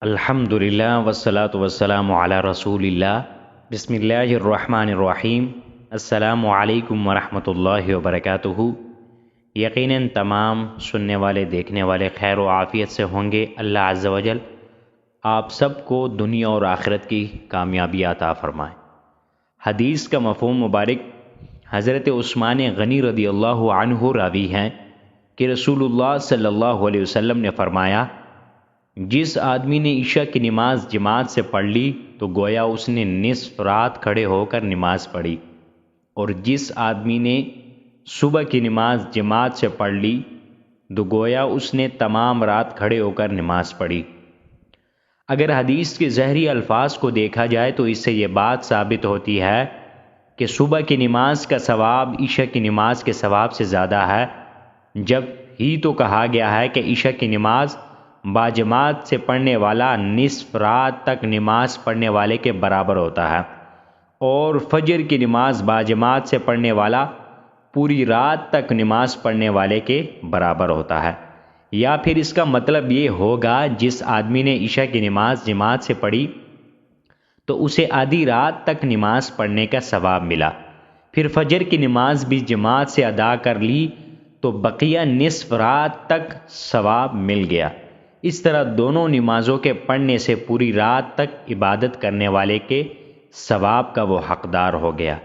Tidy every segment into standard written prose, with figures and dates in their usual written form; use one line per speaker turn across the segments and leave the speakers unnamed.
الحمدللہ والصلاة والسلام علی رسول اللہ بسم اللہ الرحمن الرحیم السلام علیکم ورحمۃ اللہ وبرکاتہ۔ یقیناً تمام سننے والے دیکھنے والے خیر و عافیت سے ہوں گے۔ اللہ عز و جل آپ سب کو دنیا اور آخرت کی کامیابی عطا فرمائے۔ حدیث کا مفہوم مبارک حضرت عثمان غنی رضی اللہ عنہ راوی ہیں کہ رسول اللہ صلی اللہ علیہ وسلم نے فرمایا، جس آدمی نے عشاء کی نماز جماعت سے پڑھ لی تو گویا اس نے نصف رات کھڑے ہو کر نماز پڑھی، اور جس آدمی نے صبح کی نماز جماعت سے پڑھ لی تو گویا اس نے تمام رات کھڑے ہو کر نماز پڑھی۔ اگر حدیث کے ظاہری الفاظ کو دیکھا جائے تو اس سے یہ بات ثابت ہوتی ہے کہ صبح کی نماز کا ثواب عشاء کی نماز کے ثواب سے زیادہ ہے، جب ہی تو کہا گیا ہے کہ عشاء کی نماز باجماعت سے پڑھنے والا نصف رات تک نماز پڑھنے والے کے برابر ہوتا ہے، اور فجر کی نماز باجماعت سے پڑھنے والا پوری رات تک نماز پڑھنے والے کے برابر ہوتا ہے۔ یا پھر اس کا مطلب یہ ہوگا، جس آدمی نے عشاء کی نماز جماعت سے پڑھی تو اسے آدھی رات تک نماز پڑھنے کا ثواب ملا، پھر فجر کی نماز بھی جماعت سے ادا کر لی تو بقیہ نصف رات تک ثواب مل گیا۔ اس طرح دونوں نمازوں کے پڑھنے سے پوری رات تک عبادت کرنے والے کے ثواب کا وہ حقدار ہو گیا۔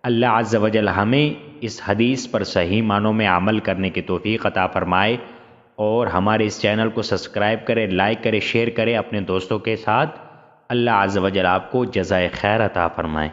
اللہ عز و جل ہمیں اس حدیث پر صحیح معنوں میں عمل کرنے کی توفیق عطا فرمائے، اور ہمارے اس چینل کو سبسکرائب کرے، لائک کرے، شیئر کرے اپنے دوستوں کے ساتھ۔ اللہ عز و جل آپ کو جزائے خیر عطا فرمائے۔